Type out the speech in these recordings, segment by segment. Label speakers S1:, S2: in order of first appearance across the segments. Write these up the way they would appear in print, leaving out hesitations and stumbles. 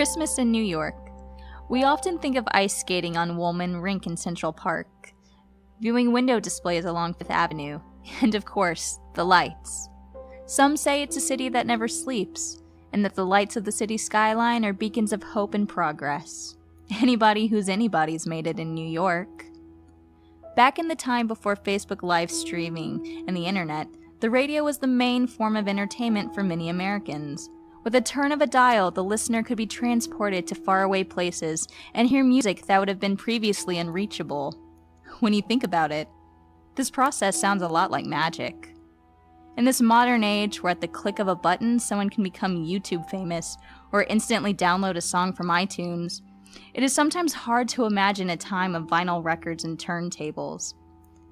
S1: Christmas in New York. We often think of ice skating on Woolman Rink in Central Park, viewing window displays along Fifth Avenue, and of course, the lights. Some say it's a city that never sleeps, and that the lights of the city skyline are beacons of hope and progress. Anybody who's anybody's made it in New York. Back in the time before Facebook live streaming and the internet, the radio was the main form of entertainment for many Americans. With a turn of a dial, the listener could be transported to faraway places and hear music that would have been previously unreachable. When you think about it, this process sounds a lot like magic. In this modern age where at the click of a button someone can become YouTube famous or instantly download a song from iTunes, it is sometimes hard to imagine a time of vinyl records and turntables.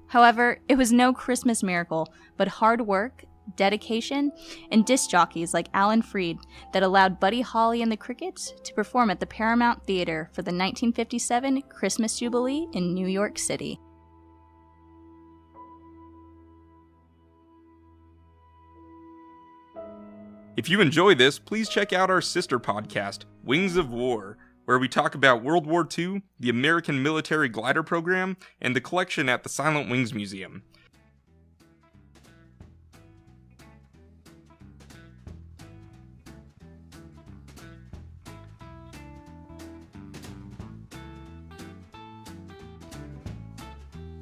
S1: However, it was no Christmas miracle, but hard work, dedication, and disc jockeys like Alan Freed that allowed Buddy Holly and the Crickets to perform at the Paramount Theater for the 1957 Christmas Jubilee in New York City.
S2: If you enjoy this, please check out our sister podcast, Wings of War, where we talk about World War II, the American Military Glider Program, and the collection at the Silent Wings Museum.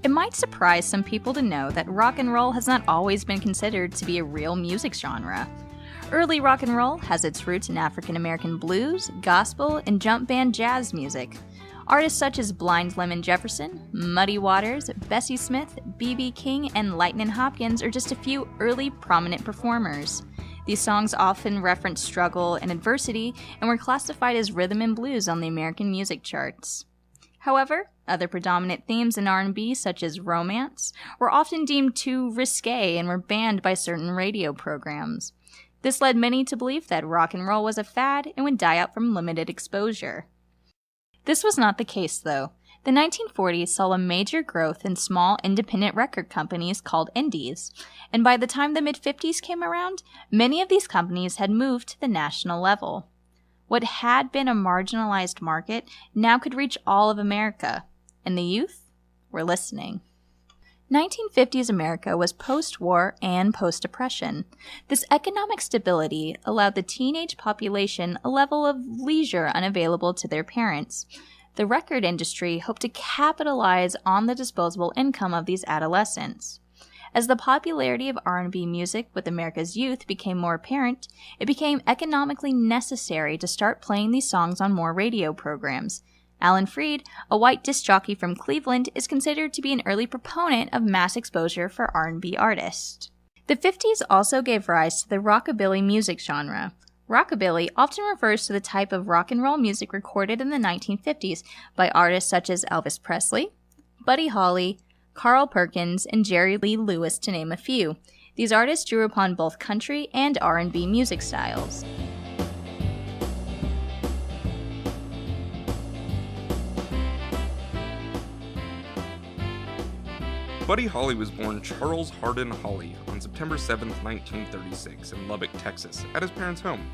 S1: It might surprise some people to know that rock and roll has not always been considered to be a real music genre. Early rock and roll has its roots in African American blues, gospel, and jump band jazz music. Artists such as Blind Lemon Jefferson, Muddy Waters, Bessie Smith, B.B. King, and Lightnin' Hopkins are just a few early prominent performers. These songs often reference struggle and adversity and were classified as rhythm and blues on the American music charts. However, other predominant themes in R&B, such as romance, were often deemed too risque and were banned by certain radio programs. This led many to believe that rock and roll was a fad and would die out from limited exposure. This was not the case, though. The 1940s saw a major growth in small independent record companies called indies, and by the time the mid-50s came around, many of these companies had moved to the national level. What had been a marginalized market now could reach all of America, and the youth were listening. 1950s America was post-war and post-depression. This economic stability allowed the teenage population a level of leisure unavailable to their parents. The record industry hoped to capitalize on the disposable income of these adolescents. As the popularity of R&B music with America's youth became more apparent, it became economically necessary to start playing these songs on more radio programs. Alan Freed, a white disc jockey from Cleveland, is considered to be an early proponent of mass exposure for R&B artists. The 50s also gave rise to the rockabilly music genre. Rockabilly often refers to the type of rock and roll music recorded in the 1950s by artists such as Elvis Presley, Buddy Holly, Carl Perkins, and Jerry Lee Lewis, to name a few. These artists drew upon both country and R&B music styles.
S2: Buddy Holly was born Charles Hardin Holly on September 7, 1936, in Lubbock, Texas, at his parents' home.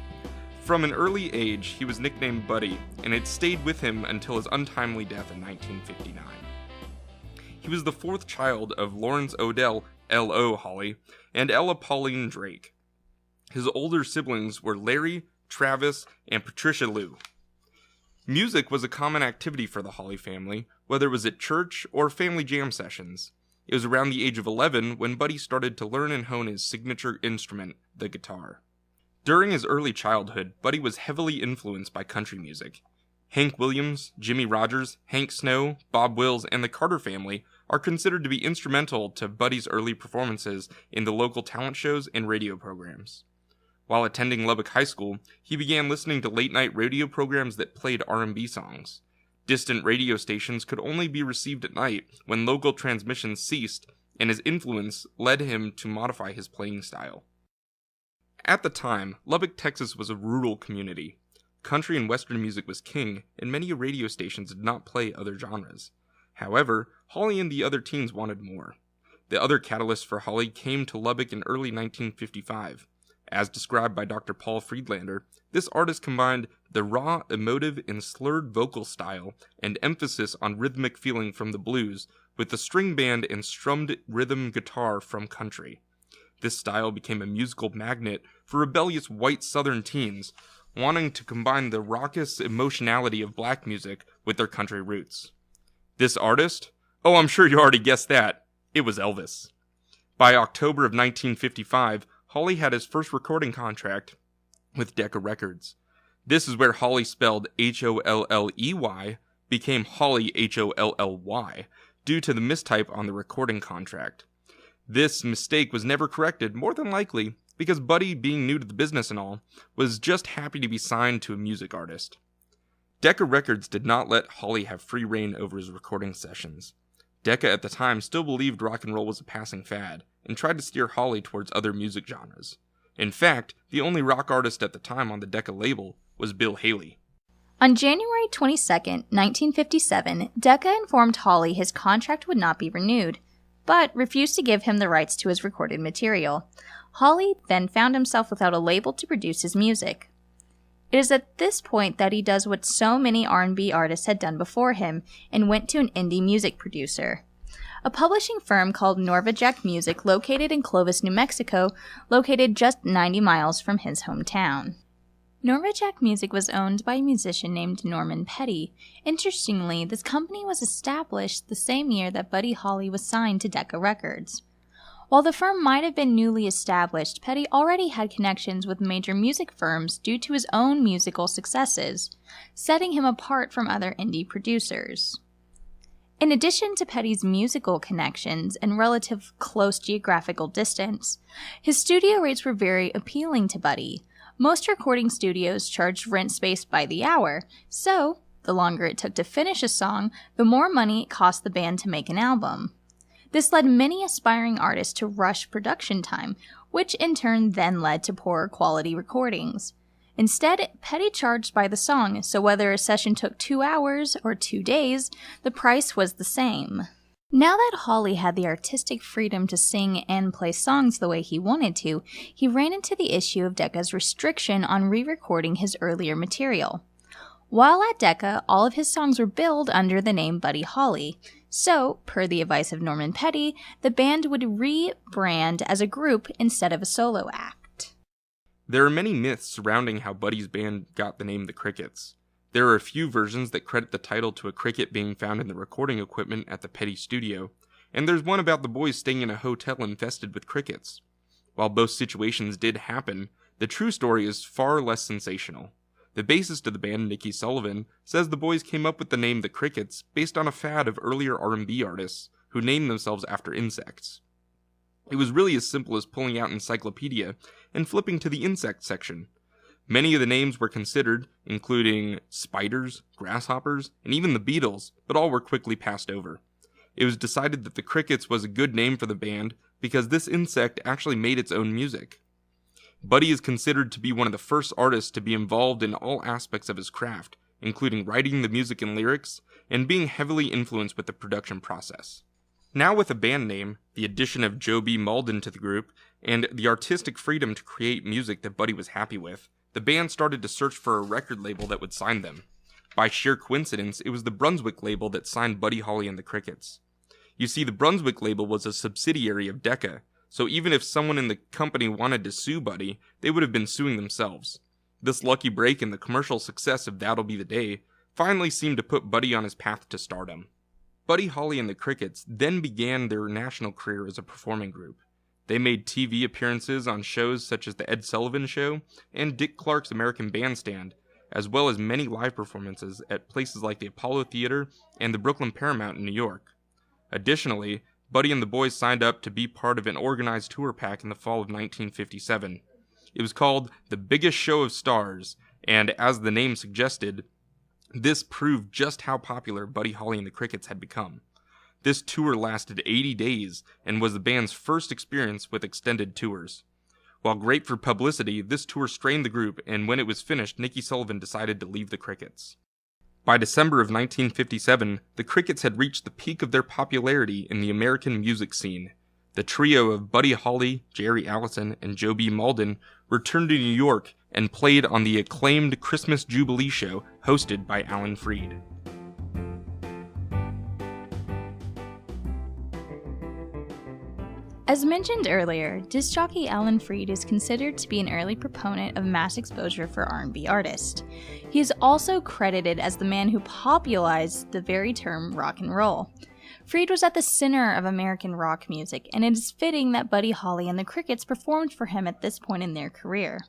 S2: From an early age, he was nicknamed Buddy, and it stayed with him until his untimely death in 1959. He was the fourth child of Lawrence Odell L.O. Holly and Ella Pauline Drake. His older siblings were Larry, Travis, and Patricia Lou. Music was a common activity for the Holly family, whether it was at church or family jam sessions. It was around the age of 11 when Buddy started to learn and hone his signature instrument, the guitar. During his early childhood, Buddy was heavily influenced by country music. Hank Williams, Jimmy Rogers, Hank Snow, Bob Wills, and the Carter family are considered to be instrumental to Buddy's early performances in the local talent shows and radio programs. While attending Lubbock High School, he began listening to late-night radio programs that played R&B songs. Distant radio stations could only be received at night when local transmissions ceased, and his influence led him to modify his playing style. At the time, Lubbock, Texas was a rural community. Country and Western music was king, and many radio stations did not play other genres. However, Holly and the other teens wanted more. The other catalyst for Holly came to Lubbock in early 1955. As described by Dr. Paul Friedlander, this artist combined the raw, emotive, and slurred vocal style and emphasis on rhythmic feeling from the blues with the string band and strummed rhythm guitar from country. This style became a musical magnet for rebellious white Southern teens, wanting to combine the raucous emotionality of black music with their country roots. This artist? Oh, I'm sure you already guessed that. It was Elvis. By October of 1955, Hawley had his first recording contract with Decca Records. This is where Hawley, spelled Holley, became Hawley Holly due to the mistype on the recording contract. This mistake was never corrected, more than likely because Buddy, being new to the business and all, was just happy to be signed to a music artist. Decca Records did not let Hawley have free reign over his recording sessions. Decca at the time still believed rock and roll was a passing fad, and tried to steer Hawley towards other music genres. In fact, the only rock artist at the time on the Decca label was Bill Haley.
S1: On January 22, 1957, Decca informed Hawley his contract would not be renewed, but refused to give him the rights to his recorded material. Hawley then found himself without a label to produce his music. It is at this point that he does what so many R&B artists had done before him and went to an indie music producer. A publishing firm called Norvajack Music, located in Clovis, New Mexico, located just 90 miles from his hometown. Norvajack Music was owned by a musician named Norman Petty. Interestingly, this company was established the same year that Buddy Holly was signed to Decca Records. While the firm might have been newly established, Petty already had connections with major music firms due to his own musical successes, setting him apart from other indie producers. In addition to Petty's musical connections and relative close geographical distance, his studio rates were very appealing to Buddy. Most recording studios charged rent space by the hour, so the longer it took to finish a song, the more money it cost the band to make an album. This led many aspiring artists to rush production time, which in turn then led to poorer quality recordings. Instead, Petty charged by the song, so whether a session took 2 hours or 2 days, the price was the same. Now that Hawley had the artistic freedom to sing and play songs the way he wanted to, he ran into the issue of Decca's restriction on re-recording his earlier material. While at Decca, all of his songs were billed under the name Buddy Holly. So, per the advice of Norman Petty, the band would rebrand as a group instead of a solo act.
S2: There are many myths surrounding how Buddy's band got the name The Crickets. There are a few versions that credit the title to a cricket being found in the recording equipment at the Petty studio, and there's one about the boys staying in a hotel infested with crickets. While both situations did happen, the true story is far less sensational. The bassist of the band, Nicky Sullivan, says the boys came up with the name The Crickets based on a fad of earlier R&B artists who named themselves after insects. It was really as simple as pulling out Encyclopedia and flipping to the insect section. Many of the names were considered, including spiders, grasshoppers, and even the beetles, but all were quickly passed over. It was decided that The Crickets was a good name for the band because this insect actually made its own music. Buddy is considered to be one of the first artists to be involved in all aspects of his craft, including writing the music and lyrics, and being heavily influenced with the production process. Now with a band name, the addition of Joe B. Malden to the group, and the artistic freedom to create music that Buddy was happy with, the band started to search for a record label that would sign them. By sheer coincidence, it was the Brunswick label that signed Buddy Holly and the Crickets. You see, the Brunswick label was a subsidiary of Decca, so even if someone in the company wanted to sue Buddy, they would have been suing themselves. This lucky break and the commercial success of That'll Be the Day finally seemed to put Buddy on his path to stardom. Buddy Holly and the Crickets then began their national career as a performing group. They made TV appearances on shows such as The Ed Sullivan Show and Dick Clark's American Bandstand, as well as many live performances at places like the Apollo Theater and the Brooklyn Paramount in New York. Additionally, Buddy and the boys signed up to be part of an organized tour pack in the fall of 1957. It was called The Biggest Show of Stars, and as the name suggested, this proved just how popular Buddy Holly and the Crickets had become. This tour lasted 80 days and was the band's first experience with extended tours. While great for publicity, this tour strained the group, and when it was finished, Nicky Sullivan decided to leave the Crickets. By December of 1957, the Crickets had reached the peak of their popularity in the American music scene. The trio of Buddy Holly, Jerry Allison, and Joe B. Malden returned to New York and played on the acclaimed Christmas Jubilee show hosted by Alan Freed.
S1: As mentioned earlier, disc jockey Alan Freed is considered to be an early proponent of mass exposure for R&B artists. He is also credited as the man who popularized the very term rock and roll. Freed was at the center of American rock music, and it is fitting that Buddy Holly and the Crickets performed for him at this point in their career.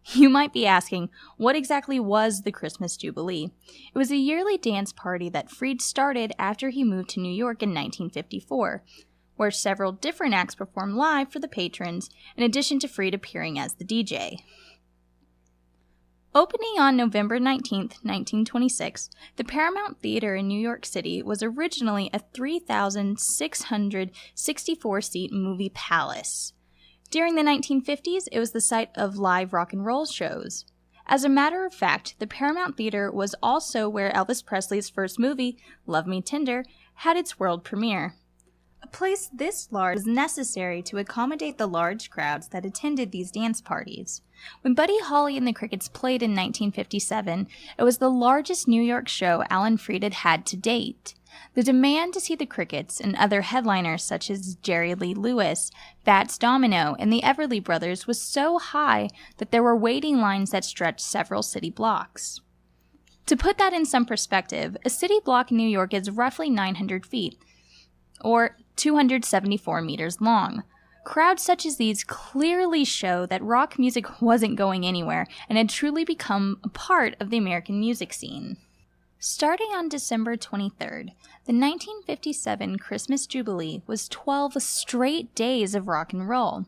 S1: You might be asking, what exactly was the Christmas Jubilee? It was a yearly dance party that Freed started after he moved to New York in 1954. Where several different acts performed live for the patrons, in addition to Freed appearing as the DJ. Opening on November 19, 1926, the Paramount Theater in New York City was originally a 3,664-seat movie palace. During the 1950s, it was the site of live rock and roll shows. As a matter of fact, the Paramount Theater was also where Elvis Presley's first movie, Love Me Tender, had its world premiere. A place this large was necessary to accommodate the large crowds that attended these dance parties. When Buddy Holly and the Crickets played in 1957, it was the largest New York show Alan Freed had had to date. The demand to see the Crickets and other headliners such as Jerry Lee Lewis, Fats Domino, and the Everly Brothers was so high that there were waiting lines that stretched several city blocks. To put that in some perspective, a city block in New York is roughly 900 feet, or 274 meters long. Crowds such as these clearly show that rock music wasn't going anywhere and had truly become a part of the American music scene. Starting on December 23rd, the 1957 Christmas Jubilee was 12 straight days of rock and roll.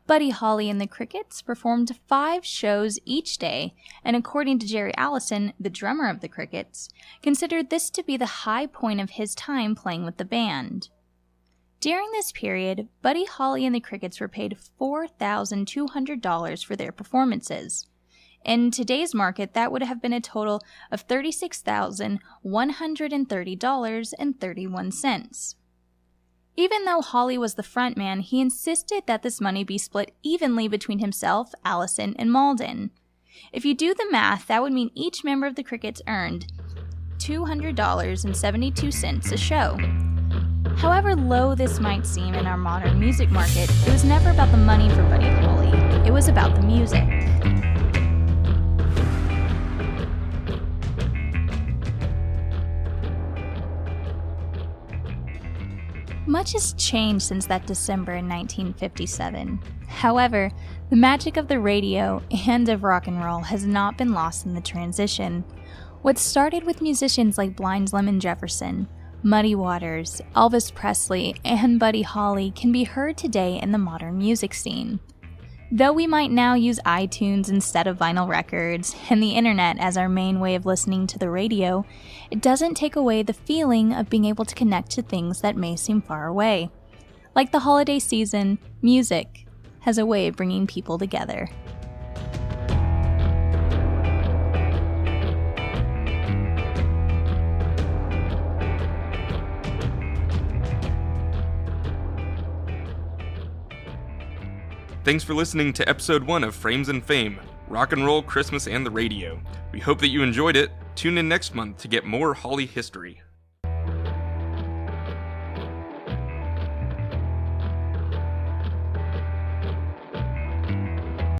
S1: Buddy Holly and the Crickets performed 5 shows each day, and according to Jerry Allison, the drummer of the Crickets, considered this to be the high point of his time playing with the band. During this period, Buddy Holly and the Crickets were paid $4,200 for their performances. In today's market, that would have been a total of $36,130.31. Even though Holly was the frontman, he insisted that this money be split evenly between himself, Allison, and Malden. If you do the math, that would mean each member of the Crickets earned $200.72 a show. However low this might seem in our modern music market, it was never about the money for Buddy Holly. It was about the music. Much has changed since that December in 1957. However, the magic of the radio and of rock and roll has not been lost in the transition. What started with musicians like Blind Lemon Jefferson, Muddy Waters, Elvis Presley, and Buddy Holly can be heard today in the modern music scene. Though we might now use iTunes instead of vinyl records and the internet as our main way of listening to the radio, it doesn't take away the feeling of being able to connect to things that may seem far away. Like the holiday season, music has a way of bringing people together.
S2: Thanks for listening to episode 1 of Frames and Fame, Rock and Roll, Christmas, and the Radio. We hope that you enjoyed it. Tune in next month to get more Holly history.